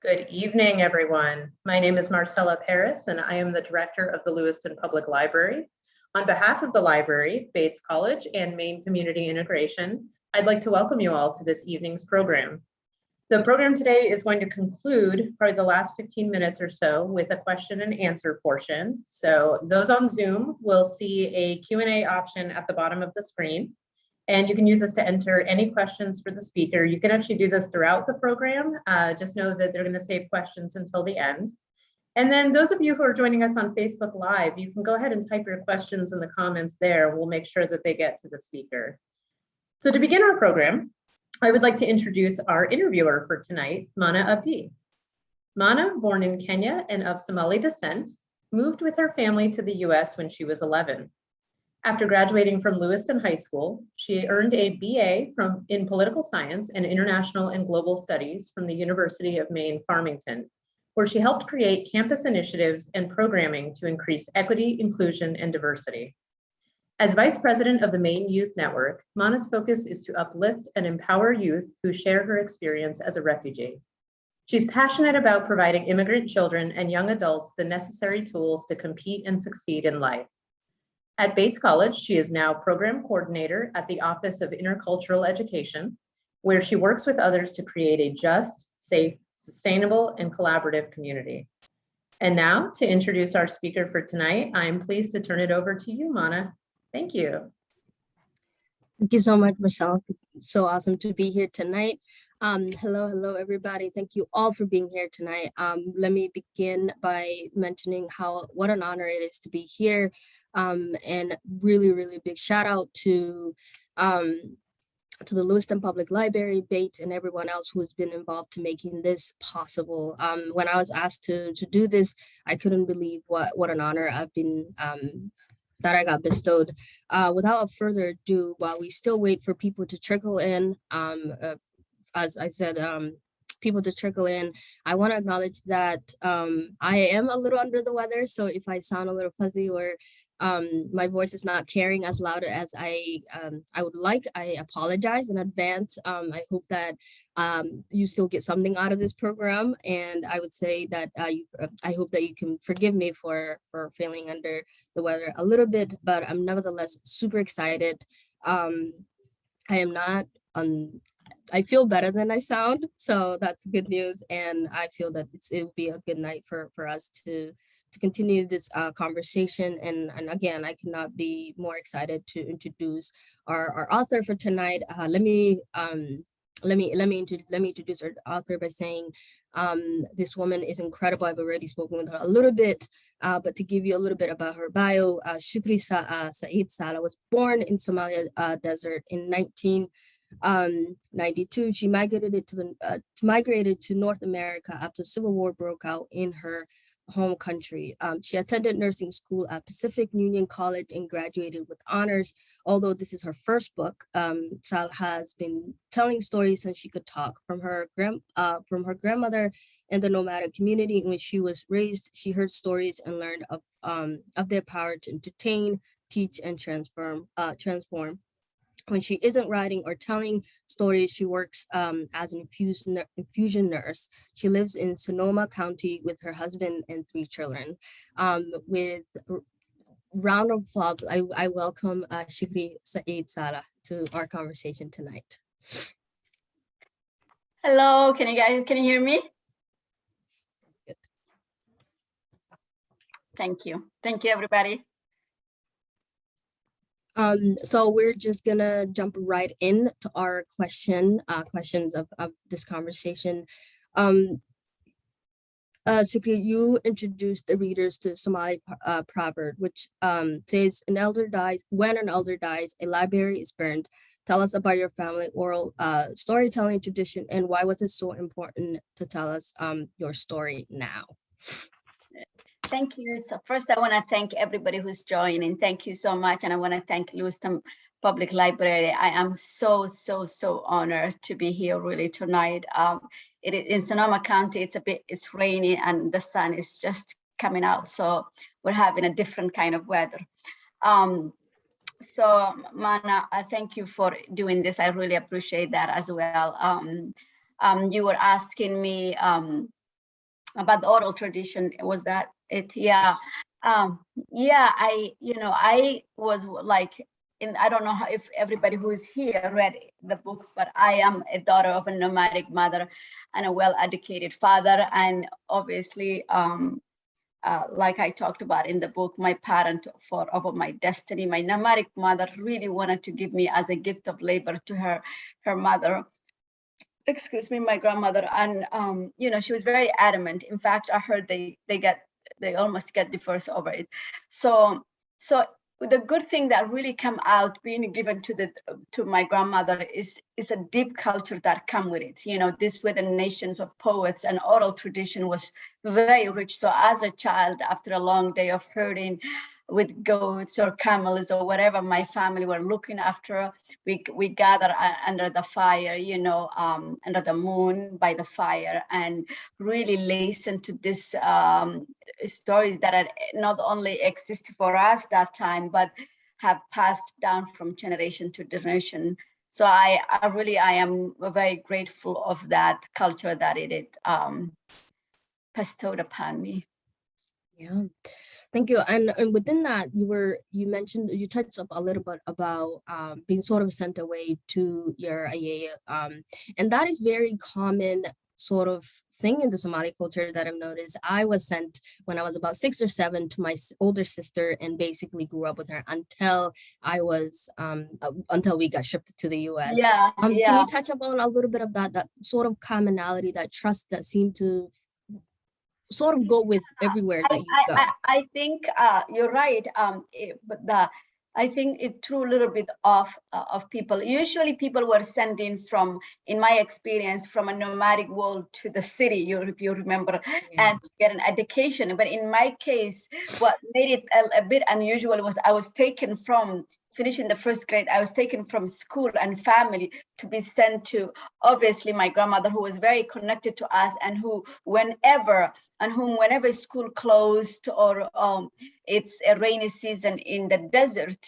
Good evening, everyone. My name is Marcella Paris, and I am the director of the Lewiston Public Library. On behalf of the library, Bates College, and MAINE Community Integration, I'd like to welcome you all to this evening's program. The program today is going to conclude probably the last 15 minutes or so with a question and answer portion. So those on Zoom will see a Q&A option at the bottom of the screen. And you can use this to enter any questions for the speaker. You can actually do this throughout the program. Just know that they're going to save questions until the end. And then those of you who are joining us on Facebook Live, you can go ahead and type your questions in the comments there. We'll make sure that they get to the speaker. So to begin our program, I would like to introduce our interviewer for tonight, Mana Abdi. Mana, born in Kenya and of Somali descent, moved with her family to the US when she was 11. After graduating from Lewiston High School, she earned a BA in Political Science and International and Global Studies from the University of Maine, Farmington, where she helped create campus initiatives and programming to increase equity, inclusion, and diversity. As Vice President of the Maine Youth Network, Mana's focus is to uplift and empower youth who share her experience as a refugee. She's passionate about providing immigrant children and young adults the necessary tools to compete and succeed in life. At Bates College, she is now program coordinator at the Office of Intercultural Education, where she works with others to create a just, safe, sustainable, and collaborative community. And now, to introduce our speaker for tonight, I'm pleased to turn it over to you, Mana. Thank you. Thank you so much, Michelle. So awesome to be here tonight. Hello, everybody. Thank you all for being here tonight. Let me begin by mentioning what an honor it is to be here. And really big shout out to the Lewiston Public Library, Bates, and everyone else who's been involved to making this possible. When I was asked to do this, I couldn't believe what an honor I've been that I got bestowed. Without further ado, while we still wait for people to trickle in, as I said, people to trickle in, I want to acknowledge that I am a little under the weather. So if I sound a little fuzzy or my voice is not carrying as loud as I would like, I apologize in advance. I hope that you still get something out of this program. And I would say that I hope that you can forgive me for feeling under the weather a little bit, but I'm nevertheless super excited. I am not I feel better than I sound, so that's good news. And I feel that it will be a good night for us to continue this conversation. And again, I cannot be more excited to introduce our author for tonight. Let me introduce our author by saying this woman is incredible. I've already spoken with her a little bit, but to give you a little bit about her bio, Shugri Said Salh was born in Somalia desert in 1992. She migrated to North America after the Civil War broke out in her home country. She attended nursing school at Pacific Union College and graduated with honors. Although this is her first book, Salh has been telling stories since she could talk. From her grandmother and the nomadic community in which she was raised, she heard stories and learned of their power to entertain, teach, and transform. When she isn't writing or telling stories, she works as an infusion nurse. She lives in Sonoma County with her husband and 3 children. With round of applause, I welcome Shugri Said Salh to our conversation tonight. Hello, can you hear me? Good. Thank you, everybody. So we're just gonna jump right in to our questions of this conversation. Shugri, you introduced the readers to Somali proverb, which says, when an elder dies, a library is burned. Tell us about your family oral storytelling tradition, and why was it so important to tell us your story now? Thank you. So first, I want to thank everybody who's joining. Thank you so much. And I want to thank Lewiston Public Library. I am so honored to be here really tonight. It is in Sonoma County. It's rainy and the sun is just coming out. So we're having a different kind of weather. So Mana, I thank you for doing this. I really appreciate that as well. You were asking me about the oral tradition. Was that it? Yeah. Yes. Yeah, I was like, I don't know if everybody who is here read the book, but I am a daughter of a nomadic mother and a well-educated father. And obviously, like I talked about in the book, my parent over my destiny, my nomadic mother really wanted to give me as a gift of labor to her mother, excuse me, my grandmother. And she was very adamant. In fact, I heard they almost get divorced over it. So the good thing that really come out being given to my grandmother is a deep culture that come with it. This were the nations of poets, and oral tradition was very rich. So as a child, after a long day of herding with goats or camels or whatever my family were looking after, we gather under the fire, under the moon by the fire, and really listen to this stories that are not only exist for us that time, but have passed down from generation to generation. So I am very grateful of that culture that it bestowed upon me. Yeah, thank you. And within that, you touched up a little bit about being sort of sent away to your ayaya, and that is very common sort of thing in the Somali culture that I've noticed. I was sent when I was about 6 or 7 to my older sister, and basically grew up with her until I was until we got shipped to the US. Yeah, Can you touch upon a little bit of that sort of commonality, that trust that seemed to sort of go with everywhere that you go? I think you're right. But I think it threw a little bit of people. Usually people were sending from, in my experience, from a nomadic world to the city, if you remember, and to get an education. But in my case, what made it a bit unusual was I was taken from finishing the first grade. I was taken from school and family to be sent to, obviously, my grandmother, who was very connected to us, and whom whenever school closed or it's a rainy season in the desert,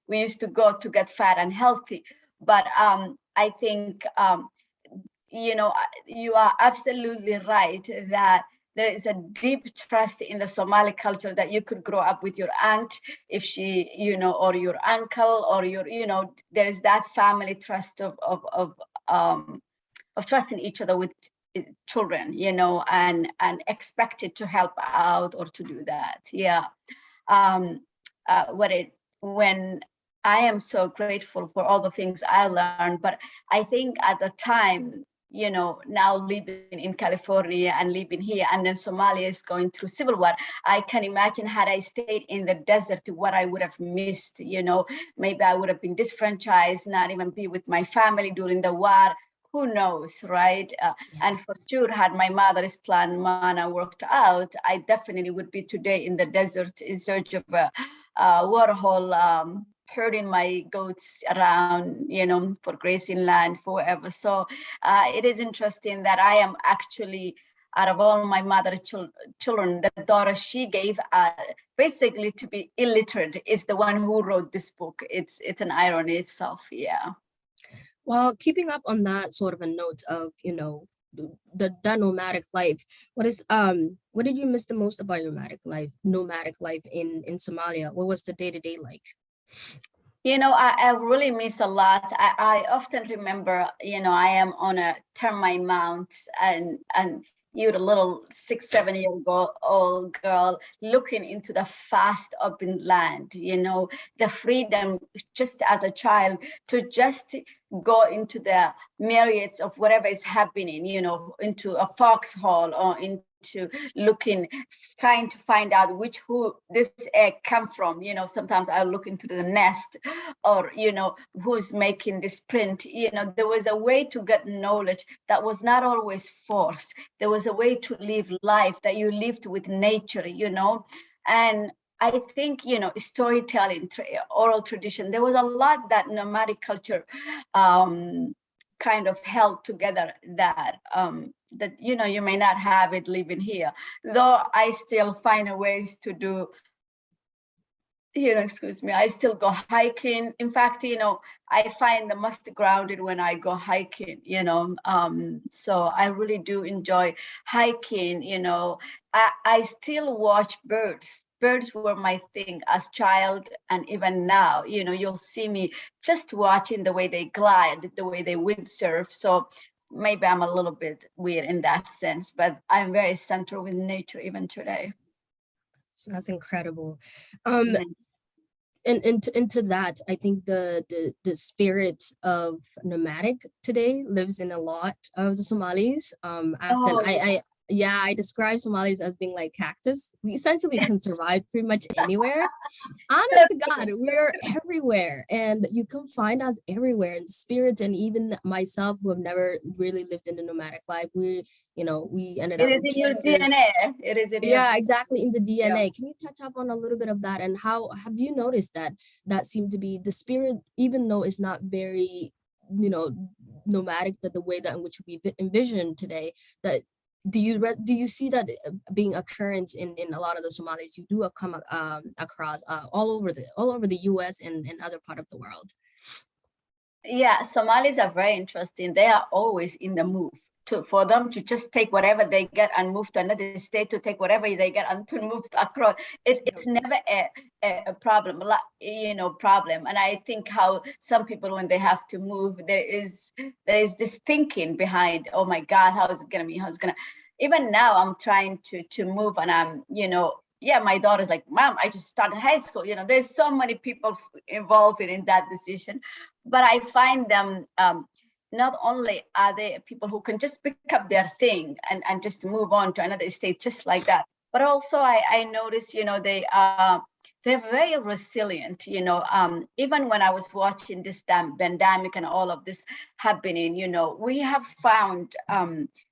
we used to go to get fat and healthy. But I think, you are absolutely right that there is a deep trust in the Somali culture that you could grow up with your aunt, if she, or your uncle, or there is that family trust of trusting each other with children, and expected to help out or to do that. Yeah. When I am so grateful for all the things I learned, but I think at the time, now living in California and living here, and then Somalia is going through civil war, I can imagine had I stayed in the desert, what I would have missed. Maybe I would have been disfranchised, not even be with my family during the war. Who knows, right? And for sure, had my mother's plan, Mana, worked out, I definitely would be today in the desert in search of a waterhole, herding my goats around, for grazing land forever. So it is interesting that I am actually, out of all my mother's children, the daughter she gave basically to be illiterate is the one who wrote this book. It's an irony itself, yeah. Well, keeping up on that sort of a note of, the nomadic life, what did you miss the most about your nomadic life in Somalia? What was the day-to-day like? I really miss a lot. I often remember, I am on a termite mount, and you're a little 6-7-year-old girl looking into the vast open land, the freedom just as a child to just go into the myriads of whatever is happening, into a foxhole or into trying to find out who this egg come from. Sometimes I look into the nest, or who's making this print. There was a way to get knowledge that was not always forced. There was a way to live life that you lived with nature, and I think, storytelling, oral tradition, there was a lot that nomadic culture kind of held together that you may not have it living here, though I still find ways to do excuse me, I still go hiking. In fact, I find the most grounded when I go hiking, so I really do enjoy hiking. I still watch birds. Birds were my thing as child, and even now, you'll see me just watching the way they glide, the way they windsurf. So maybe I'm a little bit weird in that sense, but I'm very central with nature even today. So that's incredible. Yes. And into that, I think the spirit of nomadic today lives in a lot of the Somalis. Often I describe Somalis as being like cactus. We essentially can survive pretty much anywhere. Honest to God, we're everywhere, and you can find us everywhere. And spirits, and even myself, who have never really lived in a nomadic life, we ended up. It is in your DNA. It is in yeah, exactly, in the DNA. Yeah. Can you touch up on a little bit of that, and how have you noticed that seemed to be the spirit, even though it's not very, nomadic, that the way that in which we envision today, that do you see that being occurrence in a lot of the Somalis you do come across all over the US and other part of the world? Yeah, Somalis are very interesting. They are always in the move. For them to just take whatever they get and move to another state, to take whatever they get and to move across. It's never a problem, problem. And I think how some people, when they have to move, there is this thinking behind, oh my God, how is it gonna be? Even now I'm trying to move, and I'm, my daughter's like, Mom, I just started high school. There's so many people involved in that decision, but I find them, not only are they people who can just pick up their thing and just move on to another state just like that, but also I notice, they're very resilient, even when I was watching this pandemic and all of this happening, we have found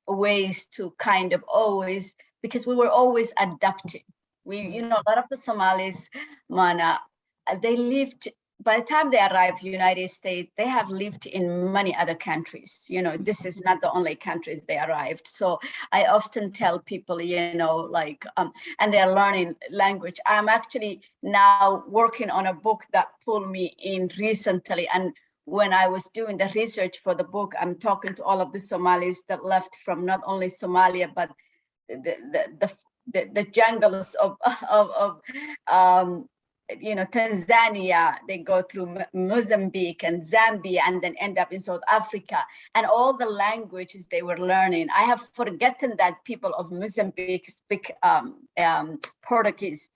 ways to kind of always, because we were always adapting. A lot of the Somalis, Mana, they lived, by the time they arrived in the United States, they have lived in many other countries. This is not the only countries they arrived. So I often tell people, and they're learning language. I'm actually now working on a book that pulled me in recently. And when I was doing the research for the book, I'm talking to all of the Somalis that left from not only Somalia, but the jungles of Tanzania, they go through Mozambique and Zambia, and then end up in South Africa, and all the languages they were learning. I have forgotten that people of Mozambique speak Portuguese,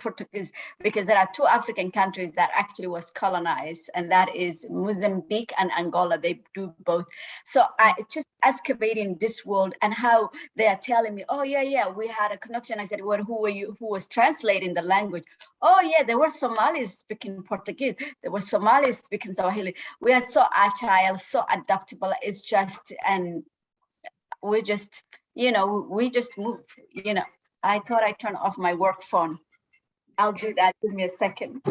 because there are two African countries that actually was colonized, and that is Mozambique and Angola. They do both. So I just excavating this world, and how they are telling me, oh yeah, we had a connection. I said, well, who were you? Who was translating the language? Oh yeah, there were Somalis speaking Portuguese. There were Somalis speaking Swahili. We are so agile, so adaptable. It's just, and we just, we just move. I thought I turned off my work phone. I'll do that. Give me a second.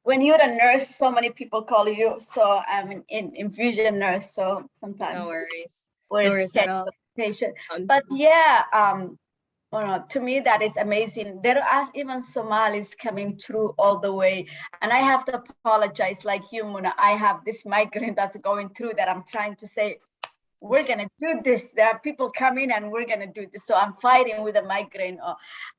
When you're a nurse, so many people call you. So I'm an infusion nurse. So sometimes no worries. No worries at all. Patient. But yeah, to me that is amazing. There are even Somalis coming through all the way, and I have to apologize, like you, Muna. I have this migraine that's going through that I'm trying to say, we're gonna do this. There are people coming, and we're gonna do this. So I'm fighting with a migraine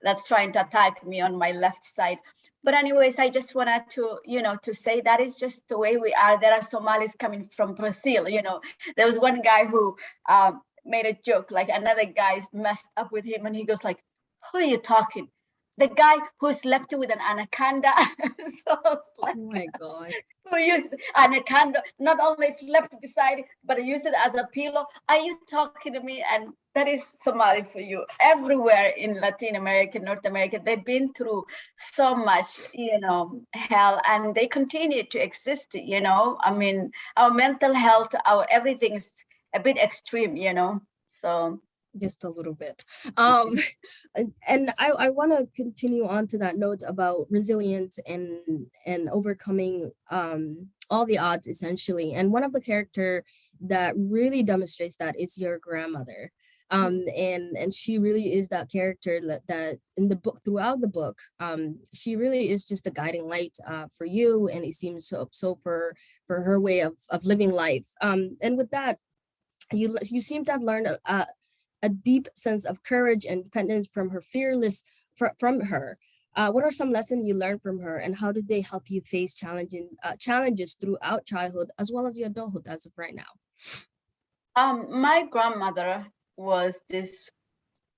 that's trying to attack me on my left side. But anyways, I just wanted to, to say that is just the way we are. There are Somalis coming from Brazil. There was one guy who made a joke, like another guy messed up with him, and he goes like, who are you talking? The guy who slept with an anaconda. So like, oh my God. Who used anaconda, not only slept beside it, but used it as a pillow. Are you talking to me? And that is Somali for you. Everywhere in Latin America, North America, they've been through so much, hell, and they continue to exist, I mean, our mental health, our everything is a bit extreme, so. Just a little bit. And I want to continue on to that note about resilience and overcoming all the odds essentially. And one of the character that really demonstrates that is your grandmother. And she really is that character that in the book, throughout the book, she really is just a guiding light for you, and it seems so for her way of living life. And with that, you seem to have learned a deep sense of courage and independence from her from her. What are some lessons you learned from her, and how did they help you face challenges throughout childhood as well as the adulthood as of right now? My grandmother was this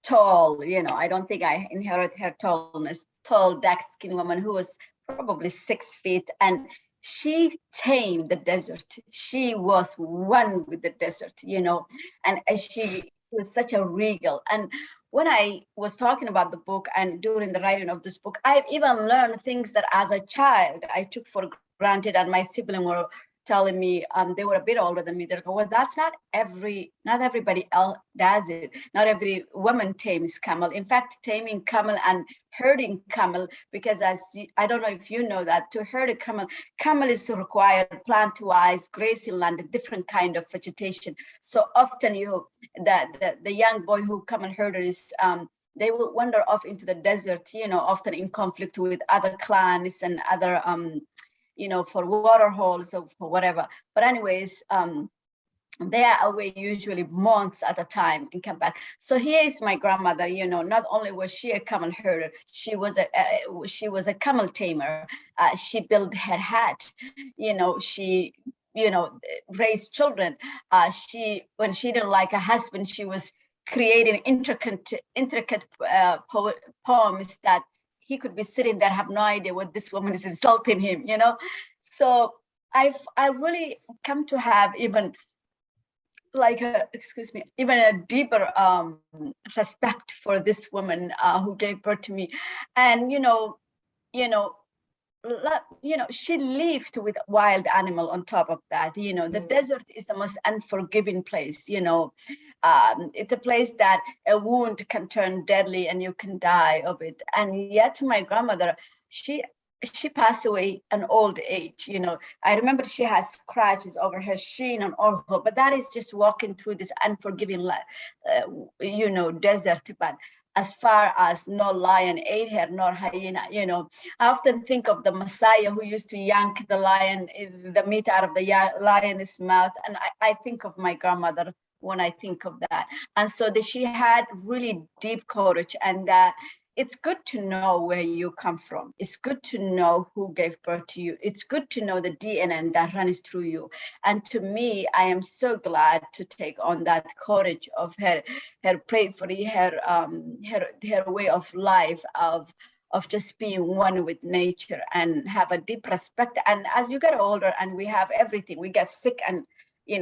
tall, I don't think I inherited her tallness, tall, dark-skinned woman who was probably 6 feet, and she tamed the desert. She was one with the desert, and she was such a regal. And when I was talking about the book and during the writing of this book, I've even learned things that as a child I took for granted, and my sibling were telling me, they were a bit older than me. They're like, well, that's not everybody else does it. Not every woman tames camel. In fact, taming camel and herding camel, because I don't know if you know that, to herd a camel is required plant-wise, grazing land, a different kind of vegetation. So often the young boy who camel herders, they will wander off into the desert, often in conflict with other clans and other for water holes or for whatever. But anyways, they are away usually months at a time and come back. So here is my grandmother, not only was she a camel herder, she was a camel tamer. She built her hut, she raised children. When she didn't like a husband, she was creating intricate poems that he could be sitting there, have no idea what this woman is insulting him, So I really come to have even even a deeper respect for this woman who gave birth to me. And, she lived with wild animal on top of that. The desert is the most unforgiving place. It's a place that a wound can turn deadly and you can die of it. And yet my grandmother, she passed away an old age. I remember she has scratches over her shin and all her, but that is just walking through this unforgiving, desert. But as far as no lion ate her, nor hyena, I often think of the Messiah who used to yank the meat out of the lion's mouth. And I think of my grandmother when I think of that. And so she had really deep courage, and it's good to know where you come from. It's good to know who gave birth to you. It's good to know the DNA that runs through you. And to me, I am so glad to take on that courage of her bravery, her way of life, of just being one with nature and have a deep respect. And as you get older and we have everything, we get sick, and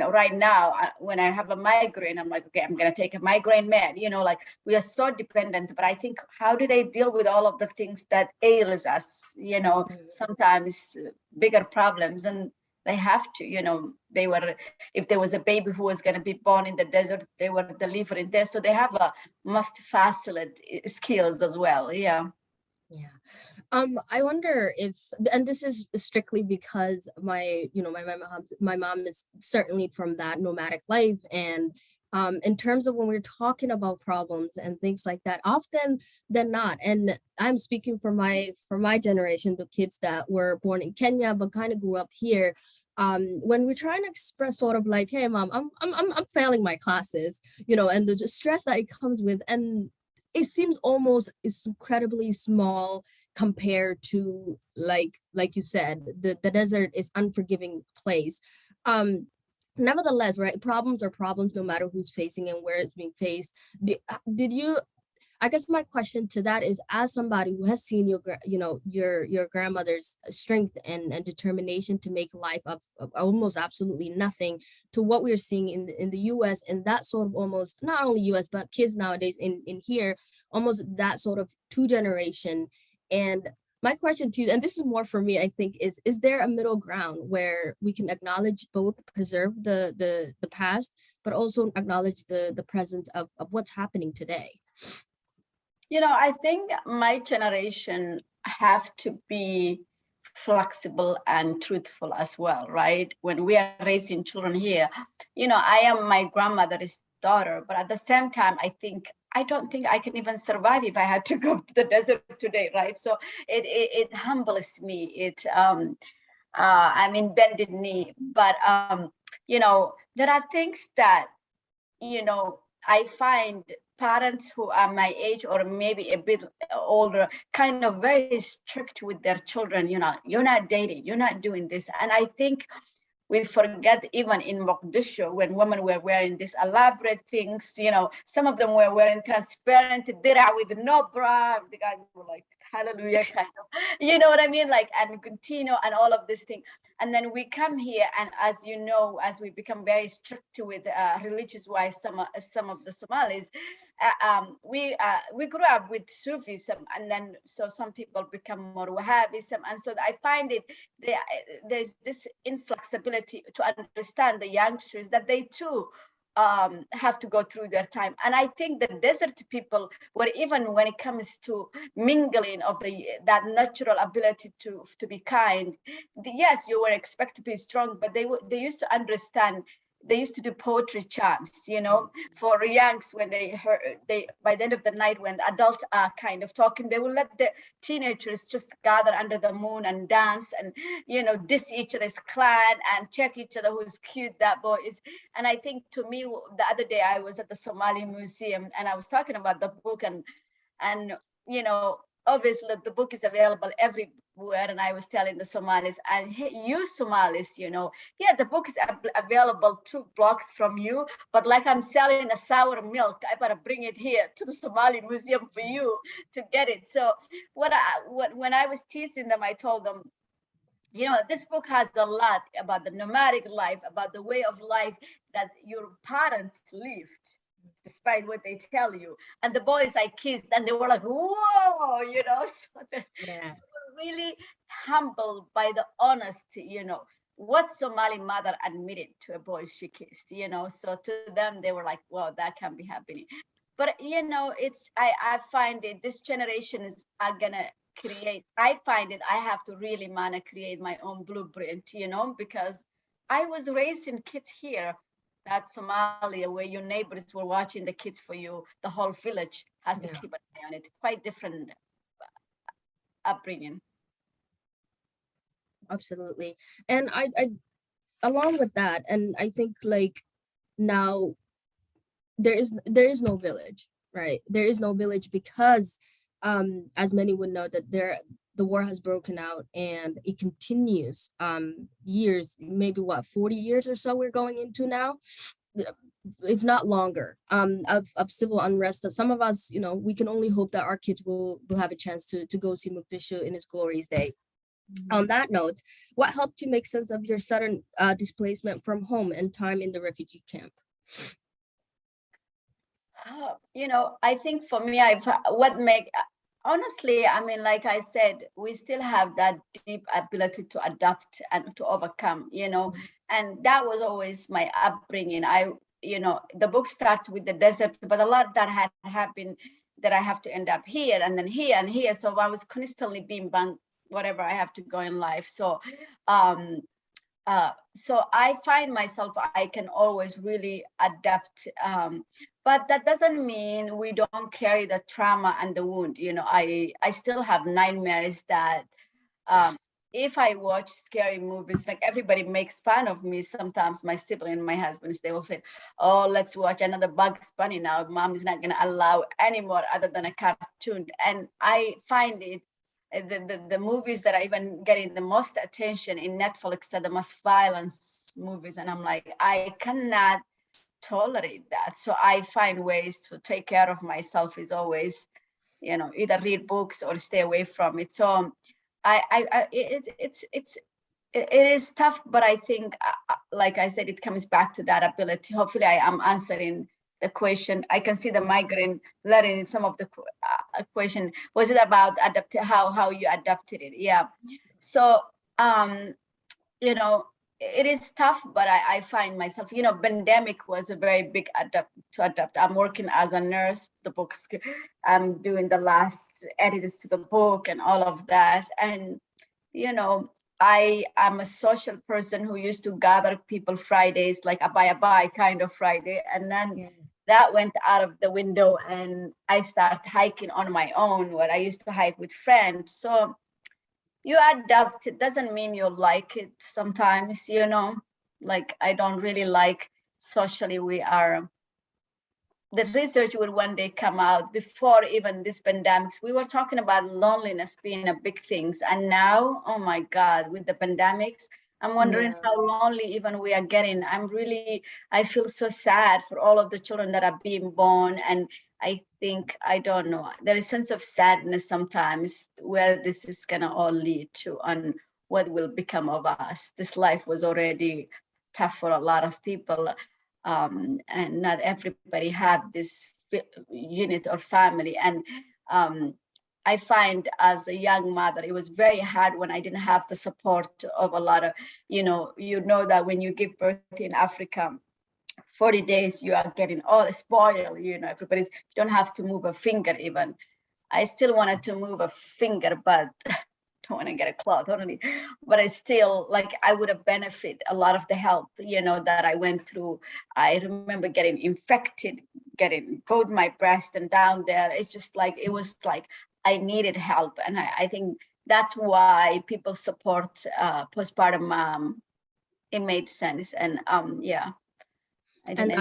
right now, when I have a migraine, I'm like, okay, I'm going to take a migraine med. We are so dependent. But I think, how do they deal with all of the things that ails us? Sometimes bigger problems, and they have to. If there was a baby who was going to be born in the desert, they were delivering there. So they have a multifaceted skills as well. Yeah. Yeah. I wonder if, and this is strictly because my mom is certainly from that nomadic life. And in terms of when we're talking about problems and things like that, often than not, and I'm speaking for my generation, the kids that were born in Kenya but kind of grew up here, when we're trying to express sort of like, hey mom, I'm failing my classes, and the stress that it comes with, and it seems almost it's incredibly small compared to like you said, the desert is unforgiving place. Nevertheless, right, problems are problems no matter who's facing and where it's being faced. Did you, I guess my question to that is, as somebody who has seen your grandmother's strength and determination to make life of almost absolutely nothing to what we're seeing in the US, and that sort of almost not only US but kids nowadays in here, almost that sort of two generation. And my question to you, and this is more for me, I think, is there a middle ground where we can acknowledge both, preserve the past, but also acknowledge the present of what's happening today? I think my generation have to be flexible and truthful as well, right? When we are raising children here, I am my grandmother's daughter, but at the same time, I don't think I can even survive if I had to go to the desert today, right? So it humbles me. Bended knee, but there are things that I find parents who are my age or maybe a bit older kind of very strict with their children. You're not dating, you're not doing this, and I think we forget even in Mogadishu when women were wearing these elaborate things, some of them were wearing transparent dirah with no bra. The guys were like, hallelujah, kind of, you know what I mean? Like, and continue and all of this thing. And then we come here, and as we become very strict with religious wise, some of the Somalis, we grew up with Sufism, and then so some people become more Wahhabism, and so I find there's this inflexibility to understand the youngsters that they too have to go through their time. And I think the desert people were, even when it comes to mingling of that natural ability to be kind, yes, you were expected to be strong, but they used to understand. They used to do poetry chants, for youngs when they by the end of the night when the adults are kind of talking, they will let the teenagers just gather under the moon and dance and, diss each other's clan and check each other who's cute that boy is. And I think to me, the other day I was at the Somali Museum and I was talking about the book and obviously the book is available everywhere, and I was telling the Somalis, and hey, you Somalis, the book is available 2 blocks from you, but like I'm selling a sour milk, I better bring it here to the Somali Museum for you to get it. So when I was teasing them, I told them, this book has a lot about the nomadic life, about the way of life that your parents lived, despite what they tell you. And the boys I kissed, and they were like, whoa, so they were really humbled by the honesty, what Somali mother admitted to a boy she kissed, so to them, they were like, wow, that can be happening. But, I find it, this generation are gonna create, I find it, I have to really, Mana, create my own blueprint, because I was raising kids here. That's Somalia, where your neighbors were watching the kids for you. The whole village has to keep an eye on it. Quite different upbringing. Absolutely. And I along with that, and I think like now there is no village, right? There is no village because as many would know that the war has broken out and it continues years, maybe 40 years or so we're going into now, if not longer, of civil unrest. That some of us, we can only hope that our kids will have a chance to go see Mogadishu in its glorious day. On that note, what helped you make sense of your sudden displacement from home and time in the refugee camp? I think for me, honestly, like I said, we still have that deep ability to adapt and to overcome, and that was always my upbringing. The book starts with the desert, but a lot that had happened that I have to end up here and then here and here. So I was constantly being banged, whatever I have to go in life. So, so I find myself, I can always really adapt. But that doesn't mean we don't carry the trauma and the wound. I still have nightmares that if I watch scary movies, like everybody makes fun of me sometimes, my sibling, my husbands, they will say, oh, let's watch another Bugs Bunny now. Mom is not going to allow anymore other than a cartoon. And I find it, the movies that are even getting the most attention in Netflix are the most violence movies. And I'm like, I cannot tolerate that. So I find ways to take care of myself is always, either read books or stay away from it. So it is tough, but I think, like I said, it comes back to that ability. Hopefully I am answering the question. I can see the migrant letting in some of the question. Was it about how you adapted it? Yeah. So, it is tough, but I find myself, pandemic was a very big adapt. I'm working as a nurse, the books, I'm doing the last edits to the book and all of that. And, you know, I am a social person who used to gather people Fridays, like a bye kind of Friday. And then that went out of the window and I started hiking on my own, where I used to hike with friends. So you adapt. It doesn't mean you like it sometimes, you know, like I don't really like socially we are. The research will one day come out. Before even this pandemics, we were talking about loneliness being a big things. And now, oh my God, with the pandemics, I'm wondering how lonely even we are getting. I feel so sad for all of the children that are being born. And I think, I don't know, there is a sense of sadness sometimes where this is gonna all lead to and what will become of us. This life was already tough for a lot of people. And not everybody have this unit or family. And I find as a young mother, it was very hard when I didn't have the support of a lot of, you know that when you give birth in Africa, 40 days, you are getting all spoiled, you know, you don't have to move a finger even. I still wanted to move a finger, but don't want to get a cloth only, but I still, like, I would have benefited a lot of the help, you know, that I went through. I remember getting infected, getting both my breast and down there. It's just like, it was like I needed help. And I think that's why people support postpartum mom. It made sense. And yeah. And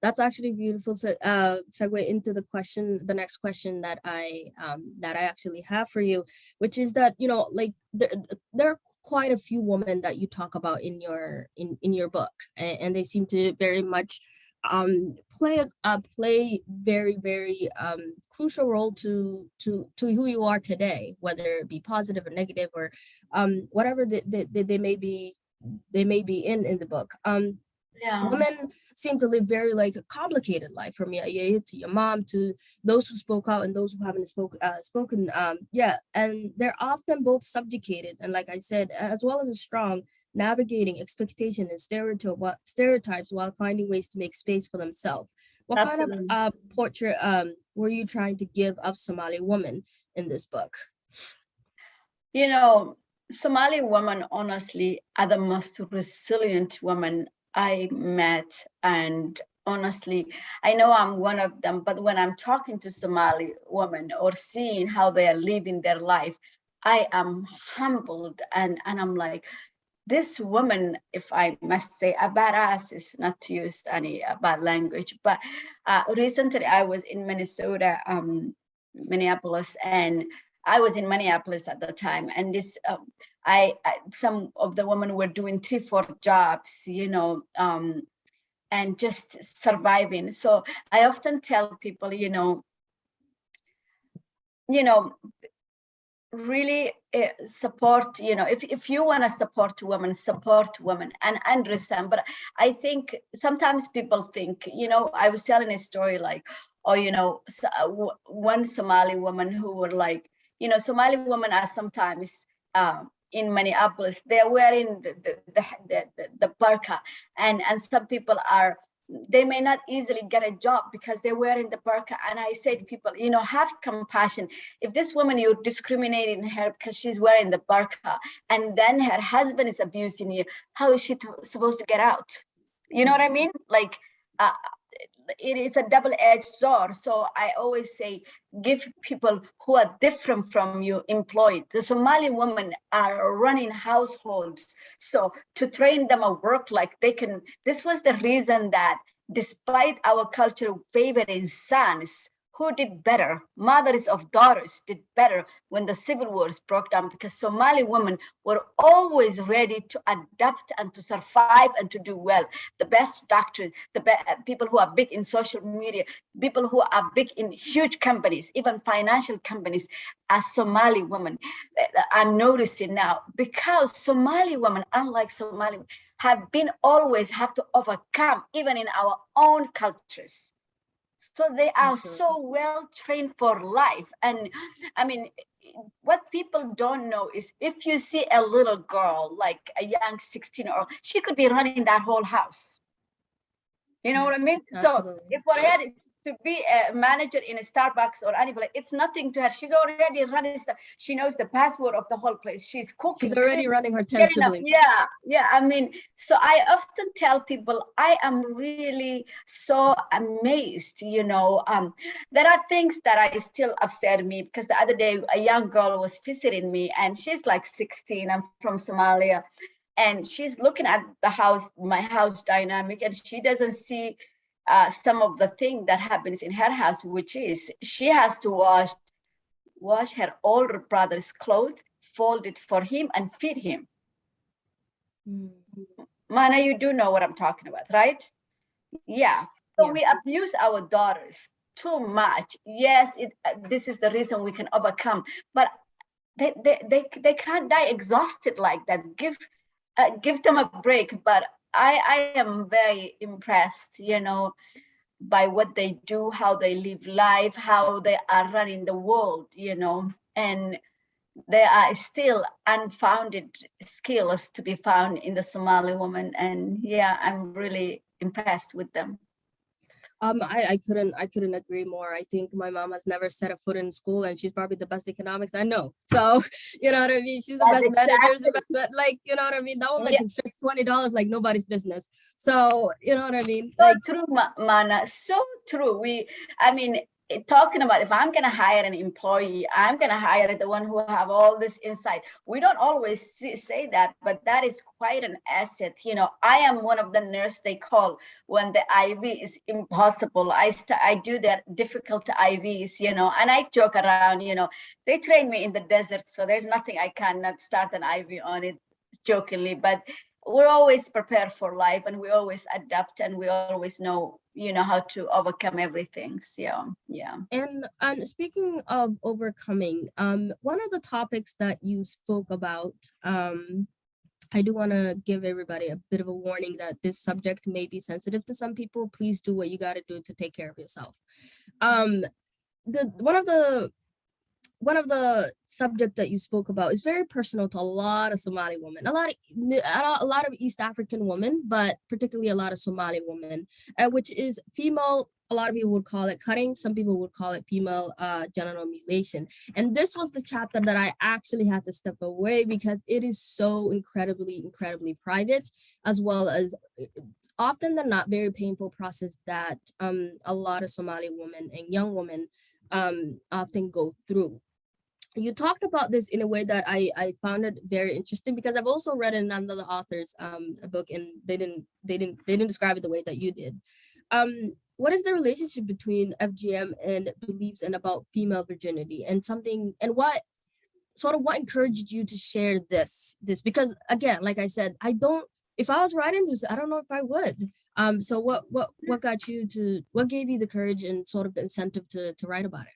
that's actually beautiful segue into the next question that I actually have for you, which is that, you know, like there are quite a few women that you talk about in your book, and they seem to very much play very, very crucial role to who you are today, whether it be positive or negative or whatever they may be in the book. Women seem to live very like a complicated life, from your to your mom to those who spoke out and those who haven't spoken. And they're often both subjugated and, like I said, as well as strong, navigating expectation and stereotypes while finding ways to make space for themselves. What Absolutely. kind of portrait were you trying to give of Somali women in this book? You know, Somali women honestly are the most resilient women I met. And honestly, I know I'm one of them, but when I'm talking to Somali women or seeing how they are living their life, I am humbled and I'm like, this woman, if I must say, a badass is not to use any bad language, but recently I was in Minnesota, Minneapolis, and I was in Minneapolis at the time, and this some of the women were doing 3-4 jobs, you know, and just surviving. So I often tell people, you know, really support, you know, if you want to support women and understand. But I think sometimes people think, you know, I was telling a story like, oh, you know, one Somali woman who were like, you know, Somali women are sometimes in Minneapolis, they're wearing the burqa, and some people are, they may not easily get a job because they're wearing the burqa. And I say to people, you know, have compassion. If this woman, you're discriminating her because she's wearing the burqa, and then her husband is abusing you, how is she supposed to get out? You know what I mean? Like, it's a double-edged sword. So I always say, give people who are different from you employed. The Somali women are running households. So to train them at work like they can, this was the reason that despite our culture favoring sons, who did better? Mothers of daughters did better when the civil wars broke down, because Somali women were always ready to adapt and to survive and to do well. The best doctors, people who are big in social media, people who are big in huge companies, even financial companies, are Somali women. I'm noticing now, because Somali women, unlike Somali women, have been always have to overcome, even in our own cultures. So they are so well trained for life. And I mean, what people don't know is if you see a little girl, like a young 16-year-old, she could be running that whole house. You know what I mean? Absolutely. So if we're headed, to be a manager in a Starbucks or any place. It's nothing to her. She's already running stuff. She knows the password of the whole place. She's cooking. She's already running her 10 getting up. siblings. Yeah. I mean, so I often tell people I am really so amazed. There are things that I still upset me, because the other day a young girl was visiting me, and she's like 16. I'm from Somalia, and she's looking at the house, my house dynamic, and she doesn't see some of the thing that happens in her house, which is she has to wash her older brother's clothes, fold it for him, and feed him. Mana, you do know what I'm talking about, right? Yeah. So we abuse our daughters too much. Yes, this is the reason we can overcome, but they can't die exhausted like that. Give them a break. But I am very impressed, by what they do, how they live life, how they are running the world, and there are still unfounded skills to be found in the Somali woman. And yeah, I'm really impressed with them. I couldn't agree more. I think my mom has never set a foot in school, and she's probably the best economics I know. So you know what I mean? She's the best manager, the best, like, you know what I mean? That woman can stretch $20 like nobody's business. So you know what I mean? So true, Mana, so true. Talking about, if I'm going to hire an employee, I'm going to hire the one who have all this insight. We don't always say that, but that is quite an asset. I am one of the nurses they call when the IV is impossible. I do that difficult IVs, and I joke around, they train me in the desert, so there's nothing I cannot start an IV on it, jokingly. But we're always prepared for life, and we always adapt, and we always know, how to overcome everything. So yeah. And speaking of overcoming, one of the topics that you spoke about, I do want to give everybody a bit of a warning that this subject may be sensitive to some people. Please do what you got to do to take care of yourself. One of the subject that you spoke about is very personal to a lot of Somali women, a lot of East African women, but particularly a lot of Somali women, which is female. A lot of people would call it cutting. Some people would call it female genital mutilation. And this was the chapter that I actually had to step away, because it is so incredibly private, as well as often than not very painful process that a lot of Somali women and young women often go through. You talked about this in a way that I found it very interesting, because I've also read in another author's a book, and they didn't describe it the way that you did. What is the relationship between FGM and beliefs and about female virginity, and what encouraged you to share this? Because again, like I said, if I was writing this, I don't know if I would. So what gave you the courage and sort of the incentive to write about it?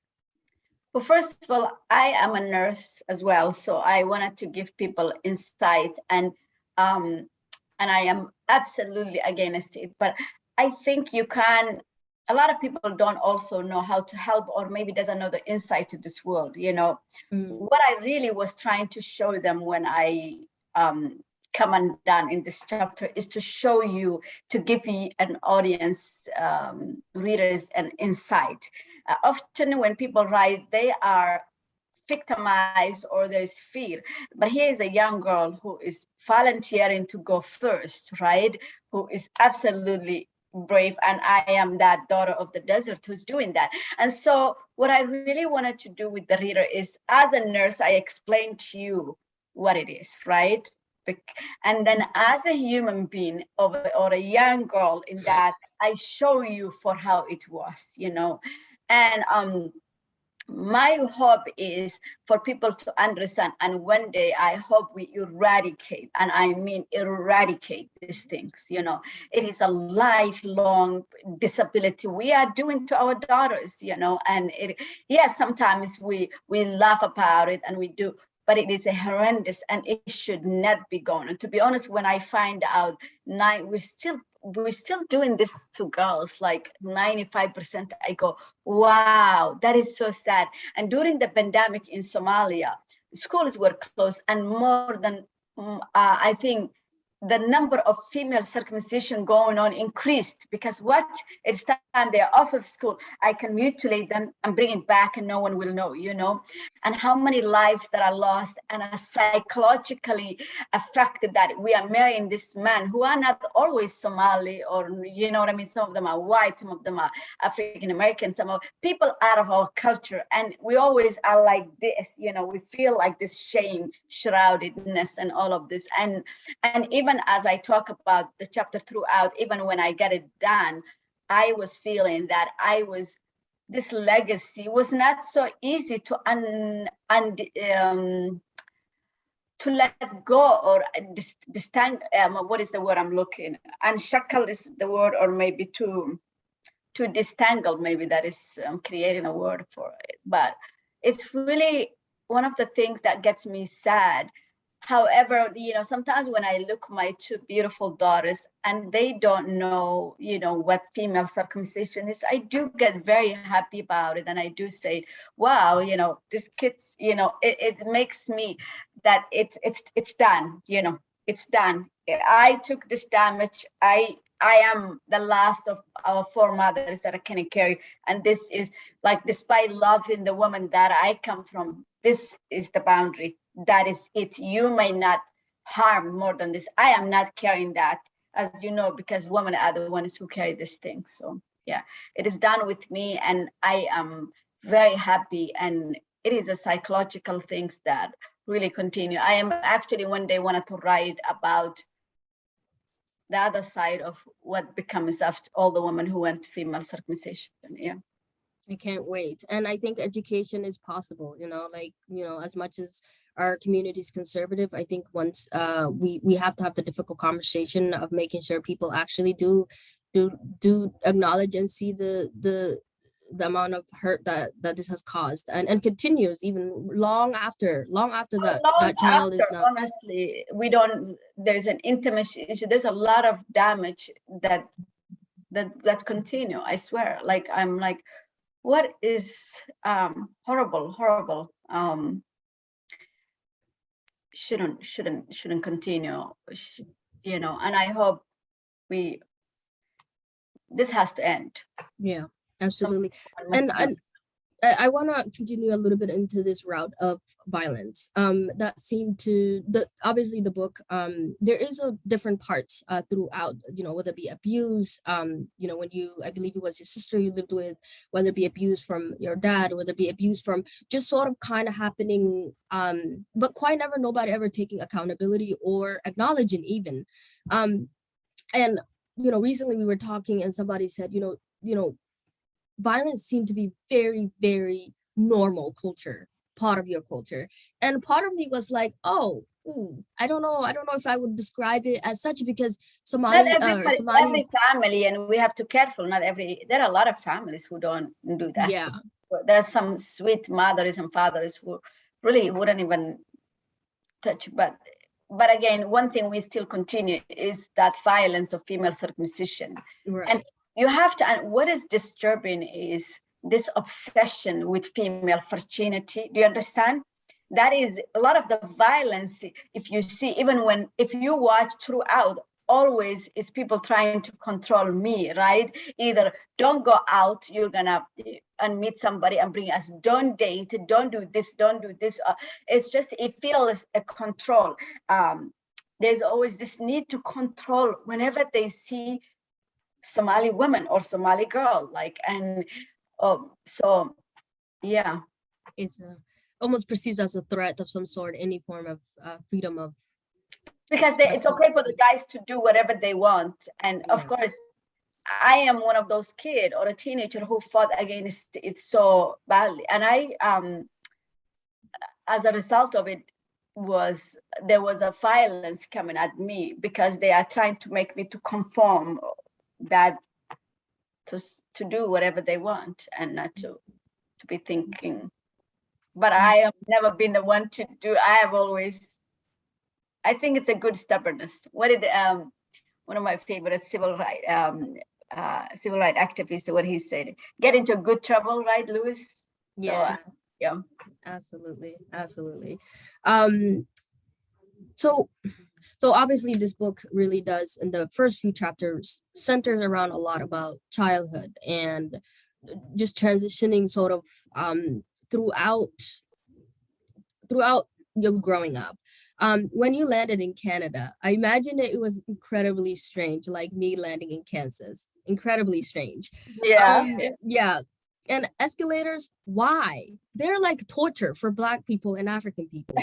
Well, first of all, I am a nurse as well, so I wanted to give people insight, and I am absolutely against it. But I think a lot of people don't also know how to help, or maybe doesn't know the insight to this world. What I really was trying to show them when I come undone in this chapter is to show you, to give you an audience, readers, an insight. Often when people write, they are victimized or there's fear. But here is a young girl who is volunteering to go first, right? Who is absolutely brave. And I am that daughter of the desert who's doing that. And so what I really wanted to do with the reader is, as a nurse, I explained to you what it is, right? And then as a human being or a young girl in that, I show you for how it was, And my hope is for people to understand. And one day I hope we eradicate, and I mean eradicate these things. It is a lifelong disability we are doing to our daughters, and sometimes we laugh about it, and we do, but it is a horrendous, and it should not be gone. And to be honest, when I find out we're still doing this to girls, like 95%, I go, wow, that is so sad. And during the pandemic in Somalia, schools were closed, and more than, I think, the number of female circumcision going on increased, because what it's time they're off of school, I can mutilate them and bring it back and no one will know, you know, and how many lives that are lost and are psychologically affected, that we are marrying this man who are not always Somali, or, you know what I mean? Some of them are white, some of them are African-American, some of people out of our culture. And we always are like this, you know, we feel like this shame, shroudedness and all of this. And even as I talk about the chapter throughout, even when I get it done, I was feeling that this legacy was not so easy to let go, or what is the word I'm looking? Unshackle is the word, or maybe to distangle, maybe that is creating a word for it. But it's really one of the things that gets me sad. However, you know, sometimes when I look at my two beautiful daughters and they don't know, you know, what female circumcision is, I do get very happy about it. And I do say, wow, you know, this kids, you know, it makes me that it's done, you know, it's done. I took this damage. I am the last of our four mothers that I can carry. And this is like, despite loving the woman that I come from, this is the boundary. That is it. You may not harm more than this. I am not carrying that, as you know, because women are the ones who carry this thing. So yeah, it is done with me and I am very happy. And it is a psychological things that really continue. I am actually one day wanted to write about the other side of what becomes after all the women who went to female circumcision. Yeah. I can't wait. And I think education is possible, you know, like, you know, as much as our community is conservative, I think once we have to have the difficult conversation of making sure people actually do acknowledge and see the amount of hurt that this has caused, and continues even long after that child is not. Honestly, we don't, there's an intimacy issue. There's a lot of damage that continue. I swear, like, I'm like, what is horrible shouldn't continue, you know, and I hope this has to end. Yeah, absolutely. And I want to continue a little bit into this route of violence that seemed to, obviously the book, there is a different parts throughout, you know, whether it be abuse, you know, when I believe it was your sister you lived with, whether it be abuse from your dad, whether it be abuse from just sort of kind of happening, but quite never, nobody ever taking accountability or acknowledging even. And, you know, recently we were talking and somebody said, you know, violence seemed to be very, very normal culture, part of your culture. And part of me was like, oh, I don't know if I would describe it as such, because every family, and we have to be careful, there are a lot of families who don't do that. Yeah. So there's some sweet mothers and fathers who really wouldn't even touch, but again, one thing we still continue is that violence of female circumcision. Right. And you have to, and what is disturbing is this obsession with female virginity. Do you understand? That is a lot of the violence. If you see, if you watch throughout, always is people trying to control me, right? Either don't go out, you're gonna and meet somebody and bring us, don't date, don't do this. It's just, it feels a control. There's always this need to control whenever they see Somali woman or Somali girl, like, and so yeah, it's almost perceived as a threat of some sort, any form of freedom of, because it's okay for the guys to do whatever they want. And of course, I am one of those kids or a teenager who fought against it so badly, and I as a result of it there was a violence coming at me, because they are trying to make me to conform, that to do whatever they want and not to be thinking. But I have never been the one to do. I think it's a good stubbornness. What did one of my favorite civil rights activists, what he said, get into good trouble, right, Lewis? Yeah. So, yeah, absolutely. So obviously this book really does, in the first few chapters, centers around a lot about childhood and just transitioning sort of throughout your growing up. When you landed in Canada, I imagine it was incredibly strange, like me landing in Kansas. Incredibly strange. Yeah. Yeah. And escalators, why? They're like torture for Black people and African people.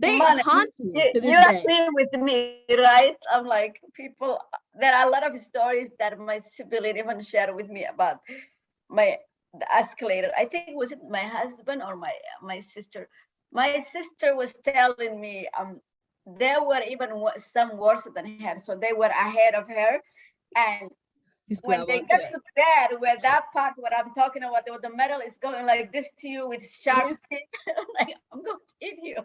They Mana, haunt me to you this day. agree with me, right? I'm like, people, there are a lot of stories that my sibling even shared with me about the escalator. I think, was it my husband or my sister? My sister was telling me there were even some worse than her. So they were ahead of her. And when they got to that, where that part where I'm talking about, the metal is going like this to you with sharp teeth, I'm like, I'm going to hit you.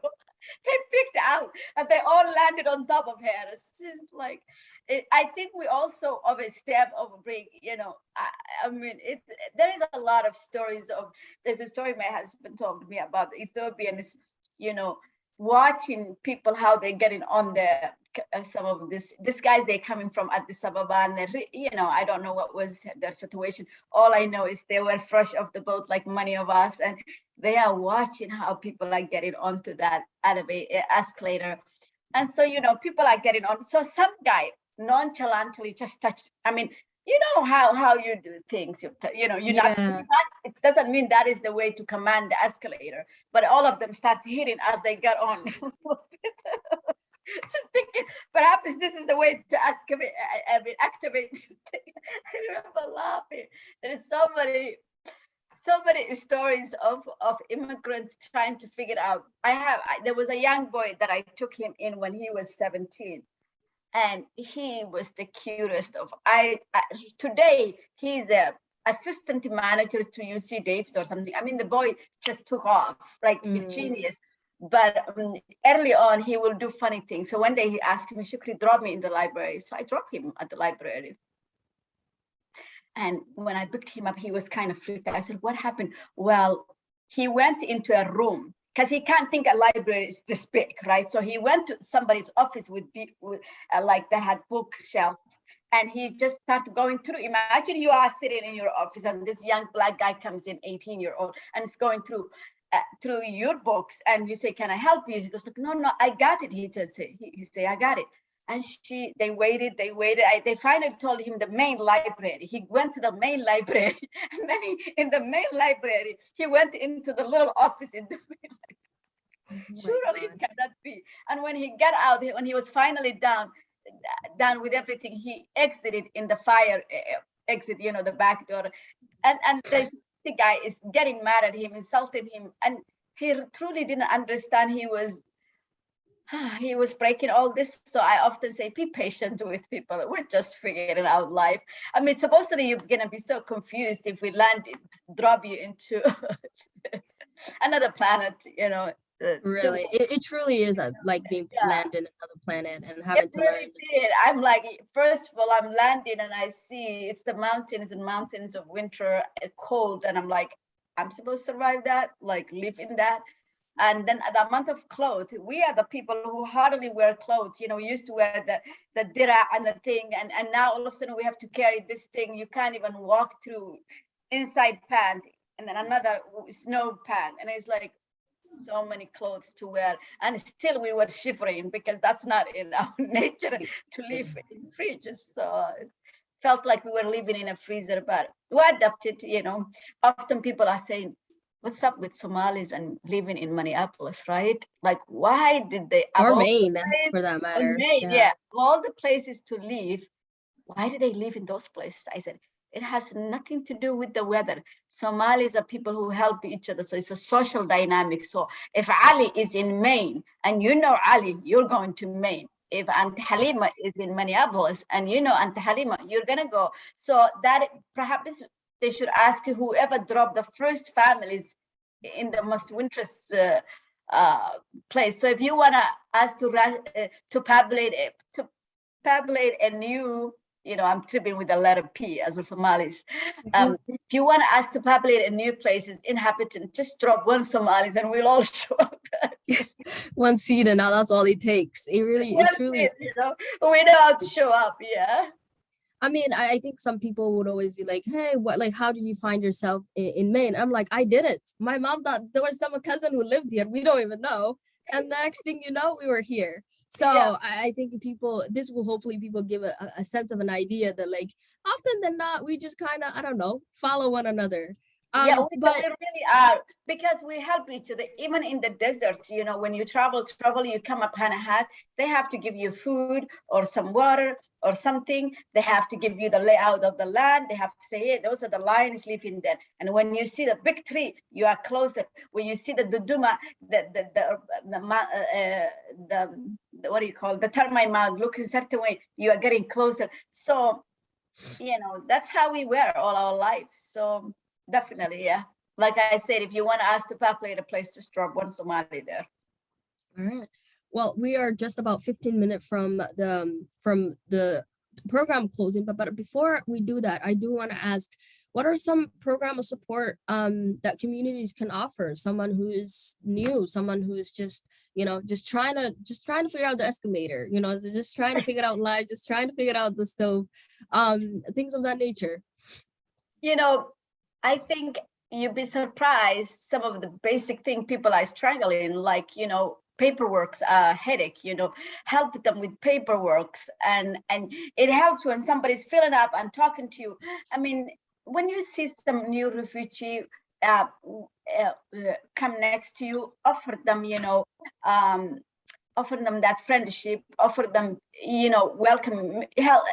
They picked out, and they all landed on top of her. It's just like, I think we also overstep, overbreak. You know, I mean, there is a lot of stories of. There's a story my husband told me about the Ethiopians. You know, watching people how they getting on the some of this guys, they coming from Addis Ababa, and you know, I don't know what was their situation. All I know is they were fresh off the boat like many of us, and they are watching how people are getting onto that escalator. And so, you know, people are getting on. So some guy nonchalantly just touched. I mean, you know how you do things. You know, it doesn't mean that is the way to command the escalator. But all of them start hitting as they got on. Just thinking, perhaps this is the way to activate. I remember laughing. There is so many stories of immigrants trying to figure out. There was a young boy that I took him in when he was 17, and he was the cutest of. Today he's a assistant manager to UC Davis or something. I mean, the boy just took off like a genius. But early on, he will do funny things. So one day he asked me, "Shugri, drop me in the library." So I dropped him at the library. And when I picked him up, he was kind of freaked out. I said, "What happened?" Well, he went into a room because he can't think a library is this big, right? So he went to somebody's office with like that had bookshelf. And he just started going through. Imagine you are sitting in your office and this young Black guy comes in, 18-year-old, and it's going through your books, and you say, "Can I help you?" He goes like, "No, I got it." He say, "I got it." And they waited. They finally told him the main library. He went to the main library, and then in the main library, he went into the little office in the main library. Surely it cannot be. And when he got out, when he was finally done with everything, he exited in the fire exit, you know, the back door, and the guy is getting mad at him, insulting him, and he truly didn't understand he was breaking all this. So I often say, be patient with people. We're just figuring out life. I mean, supposedly you're gonna be so confused if we drop you into another planet, you know. Really, it truly is like being landed in another planet and having to learn. I'm like, first of all, I'm landing and I see it's the mountains and mountains of winter, cold, and I'm like, I'm supposed to survive that, like live in that. And then the amount of clothes, we are the people who hardly wear clothes. You know, we used to wear the dira and the thing, and now all of a sudden we have to carry this thing. You can't even walk through inside pant and then another snow pant, and it's like, so many clothes to wear, and still we were shivering because that's not in our nature to live in fridges. So it felt like we were living in a freezer, but we adapted. You know, often people are saying, "What's up with Somalis and living in Minneapolis?" Right? Like, why did they? Or Maine, for that matter. Maine, yeah, all the places to live. Why do they live in those places? I said, it has nothing to do with the weather. Somalis are people who help each other. So it's a social dynamic. So if Ali is in Maine and you know Ali, you're going to Maine. If Aunt Halima is in Minneapolis and you know Aunt Halima, you're going to go. So that perhaps they should ask whoever dropped the first families in the most winters place. So if you want to ask to populate a new, you know, I'm tripping with the letter P as a Somalis. If you want us to populate a new place, inhabitant, just drop one Somalis and we'll all show up. One seed and now that's all it takes. It really, it truly. You know, we know how to show up. Yeah. I mean, I think some people would always be like, hey, what, like, how did you find yourself in Maine? I'm like, I didn't. My mom thought there was some cousin who lived here. We don't even know. And the next thing you know, we were here. So Yeah. I think people, this will hopefully people give a sense of an idea that like, often than not, we just kind of, I don't know, follow one another. Yeah, we But really are, because we help each other. Even in the desert, you know, when you travel, you come upon a hut, they have to give you food or some water or something. They have to give you the layout of the land. They have to say, hey, those are the lions living there. And when you see the big tree, you are closer. When you see the duduma, what do you call it? The termite mound looks a certain way, you are getting closer. So, you know, that's how we were all our life. So definitely, yeah. Like I said, if you want us to populate a place, just drop one Somali there. all right. Well, we are just about 15 minutes from the program closing, but before we do that, I do want to ask, what are some program of support that communities can offer someone who is new, someone who is just, you know, just trying to figure out the escalator, you know, just trying to figure out life, just trying to figure out the stove, things of that nature. You know, I think you'd be surprised some of the basic thing people are struggling, like, you know, paperwork's a headache, you know, help them with paperworks. And it helps when somebody's filling up and talking to you. I mean, when you see some new refugee come next to you, offer them, you know, offer them that friendship, offer them, you know, welcome, help,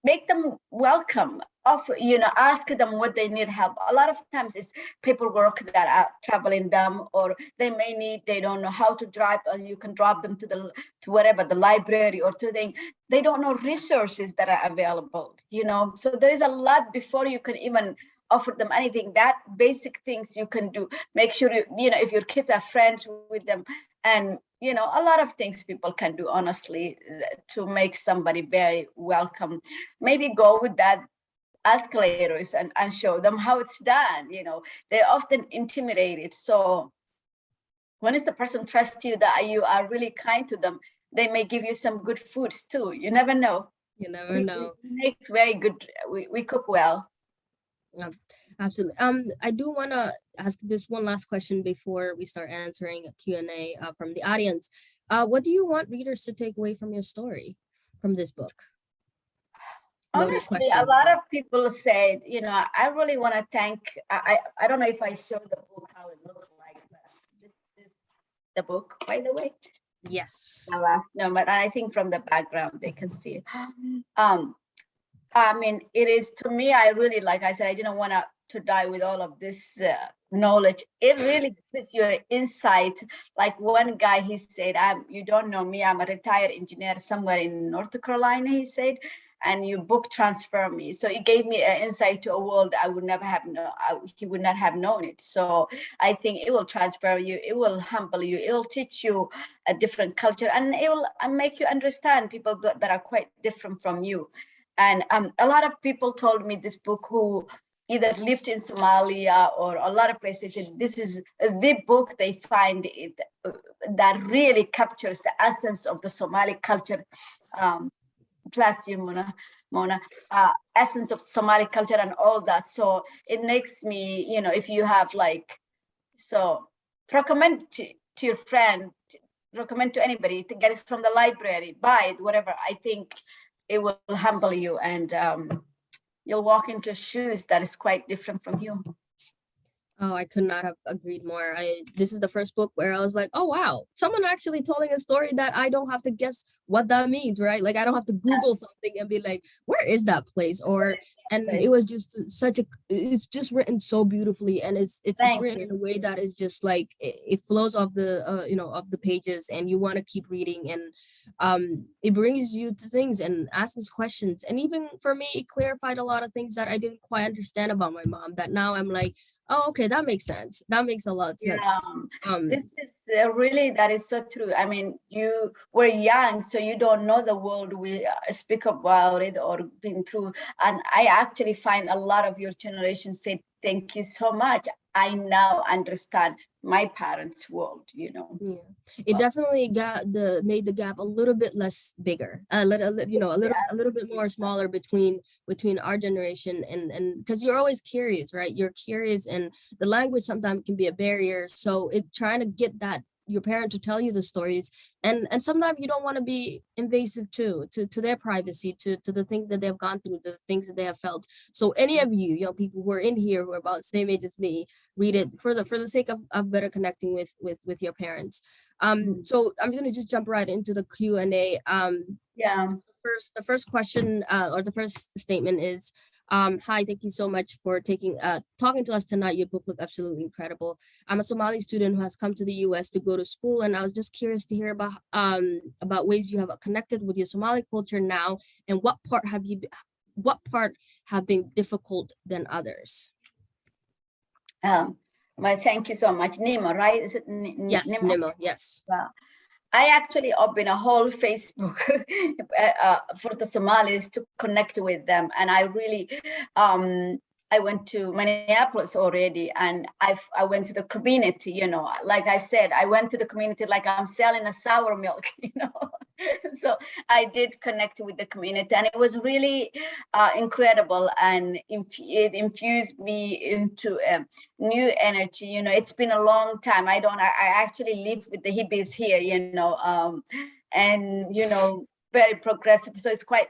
make them welcome, offer, you know, ask them what they need help. A lot of times it's paperwork that are troubling them, or they may need, they don't know how to drive, or you can drop them to whatever, the library or to they don't know resources that are available, you know. So there is a lot before you can even offer them anything. That basic things you can do. Make sure you know, if your kids are friends with them, and you know, a lot of things people can do honestly to make somebody very welcome. Maybe go with that escalators and show them how it's done. You know, they're often intimidated. So when is the person trusts you that you are really kind to them, they may give you some good foods too. You never know. You never know. We make very good, we cook well. Absolutely. I do want to ask this one last question before we start answering a Q&A from the audience. What do you want readers to take away from your story, from this book? Honestly, a lot of people said, you know, I really want to thank, I don't know if I showed the book how it looks like, but this is the book, by the way. Yes. Last Nomad, and I think from the background they can see it. I mean, it is, to me, I really, like I said, I didn't want to die with all of this knowledge. It really gives you an insight. Like one guy, he said, you don't know me, I'm a retired engineer somewhere in North Carolina, he said, and you book transfer me. So it gave me an insight to a world I would never have known. He would not have known it. So I think it will transfer you, it will humble you, it will teach you a different culture, and it will make you understand people that are quite different from you. And a lot of people told me this book who either lived in Somalia or a lot of places, this is the book they find it that really captures the essence of the Somali culture. Plus you, Mona, essence of Somali culture and all that. So it makes me, you know, if you have like, so recommend to your friend, recommend to anybody to get it from the library, buy it, whatever. I think it will humble you, and you'll walk into shoes that is quite different from you. Oh, I could not have agreed more. This is the first book where I was like, oh, wow, someone actually telling a story that I don't have to guess what that means, right? Like I don't have to Google something and be like, where is that place? And it was just it's just written so beautifully, and it's written in a way that is just like, it flows off the, you know, of the pages, and you want to keep reading, and it brings you to things and asks questions. And even for me, it clarified a lot of things that I didn't quite understand about my mom, that now I'm like, oh, okay, that makes sense. That makes a lot of sense. Yeah, this is really, that is so true. I mean, you were young, so you don't know the world. We speak about it or been through. And I actually find a lot of your generation say, thank you so much. I now understand my parents' world, you know. Yeah, it definitely made the gap a little bit less bigger, a little bit more smaller between our generation and because you're always curious, right? You're curious, and the language sometimes can be a barrier. So trying to get that your parent to tell you the stories, and sometimes you don't want to be invasive too to their privacy, to the things that they've gone through, the things that they have felt. So any of you young people who are in here who are about the same age as me, read it for the sake of better connecting with your parents. So I'm gonna just jump right into the Q&A. Yeah. The first question or the first statement is, hi, thank you so much for talking to us tonight. Your book looked absolutely incredible. I'm a Somali student who has come to the US to go to school, and I was just curious to hear about ways you have connected with your Somali culture now, and what part have been difficult than others? Well, thank you so much. Nima, right? Is it Yes, Nima, yes. I actually opened a whole Facebook for the Somalis to connect with them. And I really, I went to Minneapolis already, and I went to the community, you know, like I said, I went to the community like I'm selling a sour milk, you know. So I did connect with the community, and it was really incredible, and it infused me into new energy. You know, it's been a long time. I actually live with the hippies here, you know, and, you know, very progressive. So it's quite,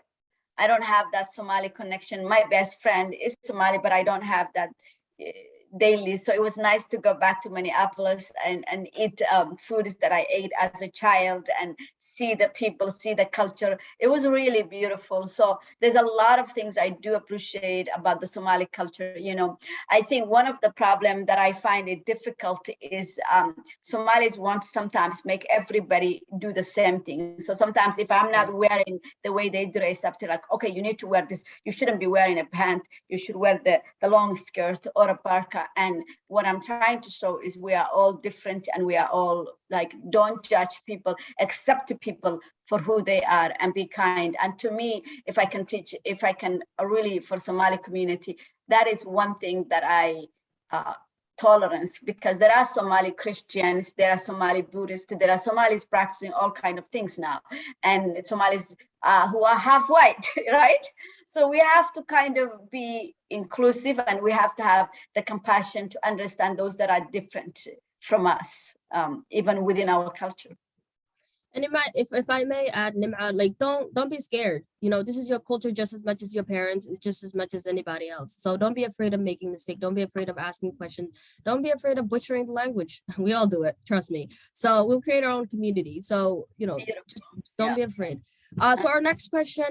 I don't have that Somali connection. My best friend is Somali, but I don't have that daily. So it was nice to go back to Minneapolis and eat foods that I ate as a child, and see the people, see the culture. It was really beautiful. So there's a lot of things I do appreciate about the Somali culture. You know, I think one of the problems that I find it difficult is Somalis want to sometimes make everybody do the same thing. So sometimes if I'm not wearing the way they dress up, to like, okay, you need to wear this. You shouldn't be wearing a pant. You should wear the long skirt or a parka. And what I'm trying to show is we are all different, and we are all like, don't judge people, accept people for who they are, and be kind. And to me, if I can really, for Somali community, that is one thing that I tolerance, because there are Somali Christians, there are Somali Buddhists, there are Somalis practicing all kind of things now, and Somalis who are half white, right? So we have to kind of be inclusive, and we have to have the compassion to understand those that are different from us, even within our culture. And if I may add, Nim'a, like don't be scared. You know, this is your culture just as much as your parents, just as much as anybody else. So don't be afraid of making mistakes. Don't be afraid of asking questions. Don't be afraid of butchering the language. We all do it, trust me. So we'll create our own community. So, you know, just don't be afraid. So our next question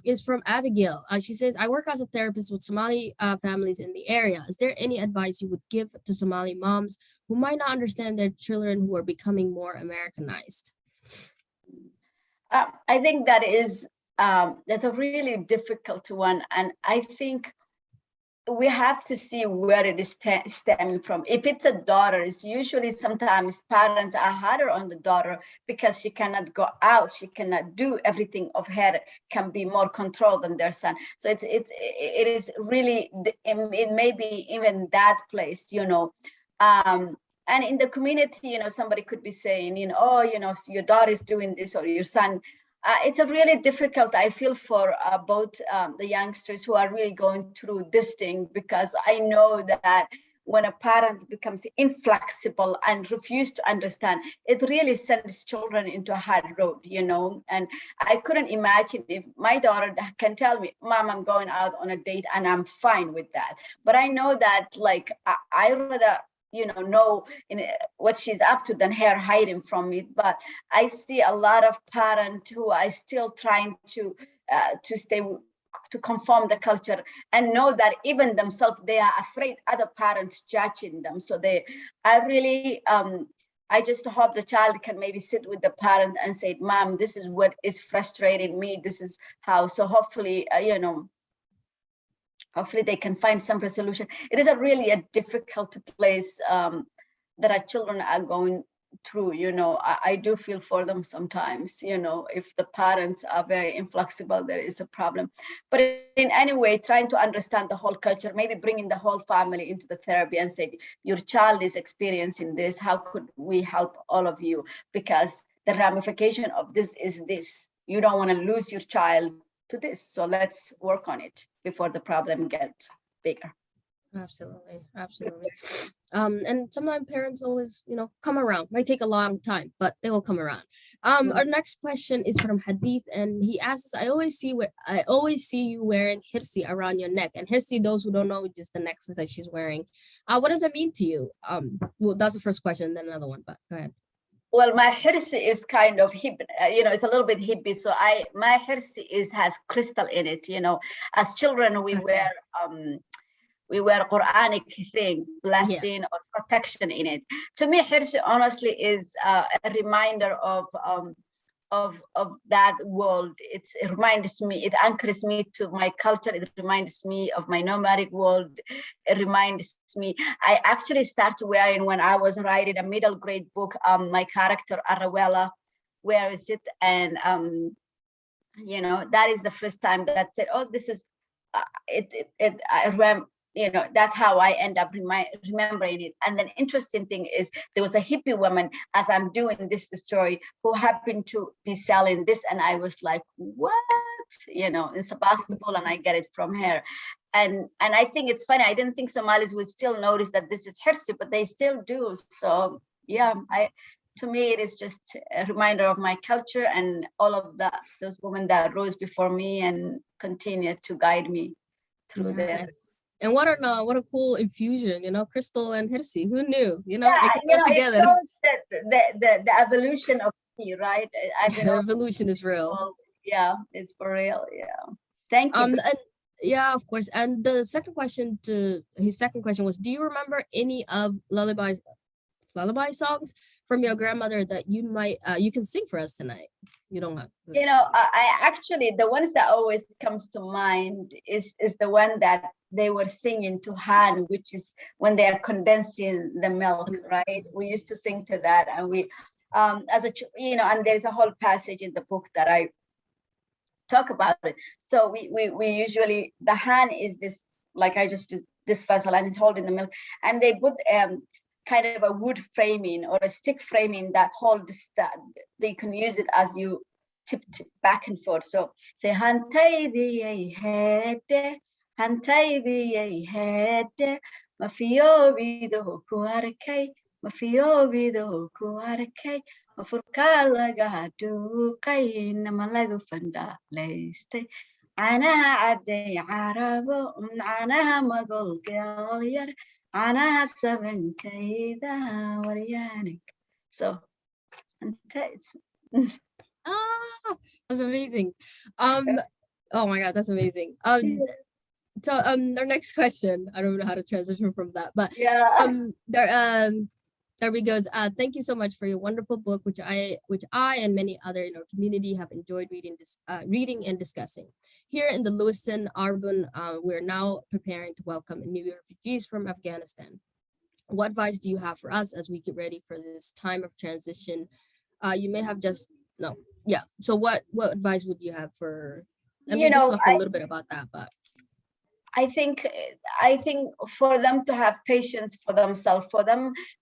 is from Abigail. She says, I work as a therapist with Somali families in the area. Is there any advice you would give to Somali moms who might not understand their children who are becoming more Americanized? I think that is that's a really difficult one, and I think we have to see where it is stemming from. If it's a daughter, it's usually sometimes parents are harder on the daughter because she cannot go out, she cannot do everything of her, can be more controlled than their son. So it is really, it may be even that place, you know. And in the community, you know, somebody could be saying, you know, oh, you know, your daughter is doing this, or your son. It's a really difficult, I feel, for both the youngsters who are really going through this thing, because I know that when a parent becomes inflexible and refuses to understand, it really sends children into a hard road, you know. And I couldn't imagine if my daughter can tell me, Mom, I'm going out on a date, and I'm fine with that. But I know that, like, I rather, you know what she's up to than her hiding from me. But I see a lot of parents who are still trying to stay, to conform the culture, and know that even themselves, they are afraid other parents judging them. So I really, I just hope the child can maybe sit with the parent and say, Mom, this is what is frustrating me. This is how. So hopefully, you know, hopefully they can find some resolution. It is a really difficult place that our children are going true. I do feel for them sometimes. If the parents are very inflexible, there is a problem. But in any way, trying to understand the whole culture, maybe bringing the whole family into the therapy and say, your child is experiencing this. How could we help all of you? Because the ramification of this is this. You don't want to lose your child to this. So let's work on it before the problem gets bigger. Absolutely, absolutely. And sometimes parents always, come around. Might take a long time, but they will come around. Our next question is from Hadith, and he asks, I always see you wearing hirsi around your neck. And hirsi, those who don't know, is just the nexus that she's wearing. What does that mean to you? Well, that's the first question, then another one, but go ahead. Well, my hirsi is kind of hip, it's a little bit hippie. So my hirsi has crystal in it. As children, we wear Quranic thing, blessing or protection in it. To me, hirsi honestly is a reminder of that world. It reminds me, it anchors me to my culture. It reminds me of my nomadic world. It reminds me, I actually started wearing when I was writing a middle grade book, my character Arawella, where is it? And that is the first time that said, oh, this is that's how I end up remembering it. And then interesting thing is there was a hippie woman, as I'm doing this story, who happened to be selling this. And I was like, what? In Sebastopol, and I get it from her. And I think it's funny. I didn't think Somalis would still notice that this is hirsi, but they still do. So yeah, to me, it is just a reminder of my culture and all of those women that rose before me and continue to guide me through their. And what a cool infusion, crystal and hirsi. Who knew? They can go together. It shows the evolution of me, right? The evolution is real. Yeah, it's for real. Yeah. Thank you. And, yeah, of course. And the second question was, do you remember any of lullaby songs from your grandmother that you can sing for us tonight? You don't have to. I actually, the ones that always comes to mind is the one that they were singing to Han, which is when they are condensing the milk, right? We used to sing to that, and we, and there's a whole passage in the book that I talk about it. So we usually, the Han is this, like I just did this vessel, and it's holding the milk, and they put kind of a wood framing or a stick framing that holds that you can use it as you tip back and forth. So say hantay the head, hantay the head, mafiyo vido kuarkay, mafiyo vido kuarkay, mafurka laga duqay namalagu fanda leiste. Anaha ade arabo, anaha madol galyar. So that's amazing. Oh my god, that's amazing. So our next question, I don't know how to transition from that, but there we go. Thank you so much for your wonderful book, which I and many other in our community have enjoyed reading and discussing. Here in the Lewiston Urban, we're now preparing to welcome new refugees from Afghanistan. What advice do you have for us as we get ready for this time of transition? You may have So what advice would you have for? And we just talked a little bit about that, but. I think for them to have patience for themselves,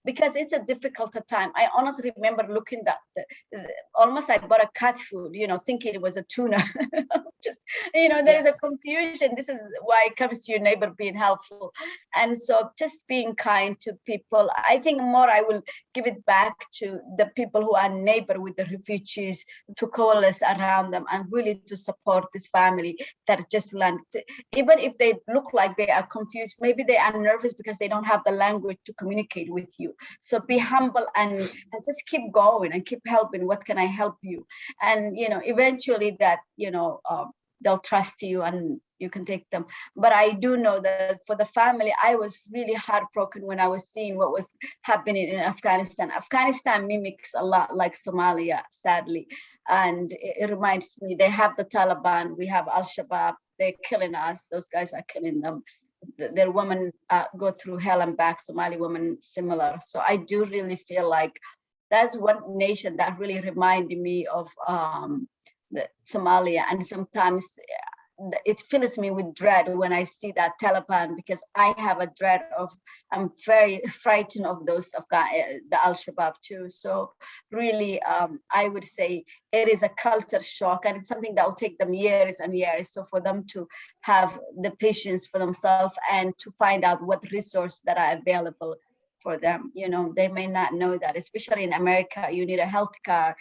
because it's a difficult time. I honestly remember looking at almost I bought a cat food, thinking it was a tuna. There is a confusion. This is why it comes to your neighbor being helpful. And so just being kind to people. I think more I will give it back to the people who are neighbor with the refugees, to coalesce around them and really to support this family that just landed. Even if they look like they are confused, maybe they are nervous because they don't have the language to communicate with you. So be humble and just keep going and keep helping. What can I help you? And eventually that they'll trust you and you can take them. But I do know that for the family, I was really heartbroken when I was seeing what was happening in Afghanistan. Afghanistan mimics a lot like Somalia, sadly. And it reminds me, they have the Taliban, we have Al-Shabaab, they're killing us, those guys are killing them. Their women go through hell and back, Somali women similar. So I do really feel like that's one nation that really reminded me of Somalia. And sometimes it fills me with dread when I see that Taliban, because I have a dread of, I'm very frightened of those the Al-Shabaab too. So really, I would say it is a culture shock, and it's something that will take them years and years. So for them to have the patience for themselves and to find out what resources that are available for them, they may not know that, especially in America, you need a healthcare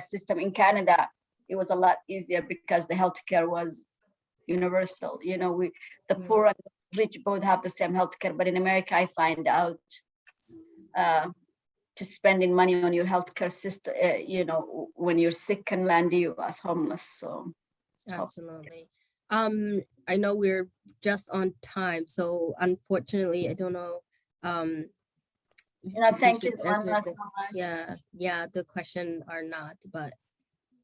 system. In Canada, it was a lot easier because the healthcare was universal. The poor and the rich both have the same healthcare, but in America, I find out just spending money on your healthcare system, when you're sick, can land you as homeless. So absolutely. I know we're just on time, so unfortunately, I don't know. Thank you answer so much. Yeah, the question or not, but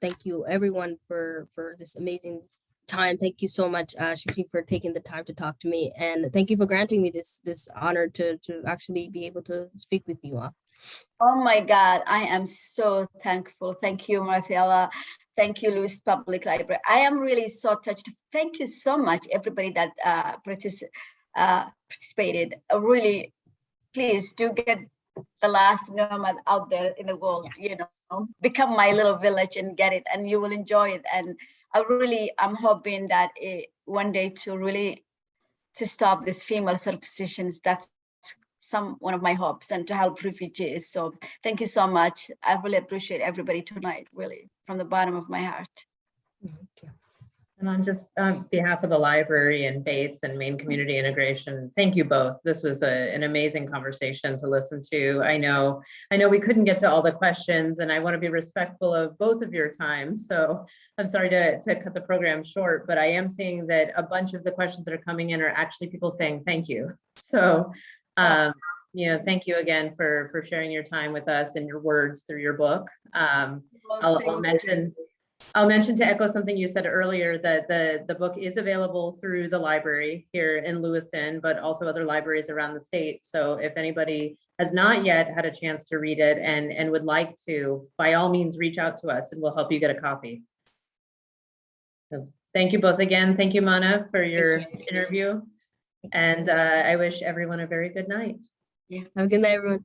thank you everyone for this amazing time. Thank you so much, Shugri, for taking the time to talk to me, and thank you for granting me this honor to actually be able to speak with you all. Oh my God, I am so thankful. Thank you, Marcella. Thank you, Lewiston Public Library. I am really so touched. Thank you so much, everybody that participated. Really, please do get the Last Nomad out there in the world. Yes. Become my little village and get it, and you will enjoy it. And I'm hoping that one day to stop these female superstitions. That's one of my hopes, and to help refugees. So thank you so much. I really appreciate everybody tonight, really, from the bottom of my heart. Okay. And on behalf of the library and Bates and Maine Community Integration, thank you both. This was an amazing conversation to listen to. I know we couldn't get to all the questions, and I want to be respectful of both of your time. So I'm sorry to cut the program short, but I am seeing that a bunch of the questions that are coming in are actually people saying thank you. So thank you again for sharing your time with us and your words through your book. I'll mention to echo something you said earlier, that the book is available through the library here in Lewiston, but also other libraries around the state. So if anybody has not yet had a chance to read it and would like to, by all means, reach out to us and we'll help you get a copy. So thank you both again. Thank you, Mana, for your interview. And I wish everyone a very good night. Yeah. Have a good night, everyone.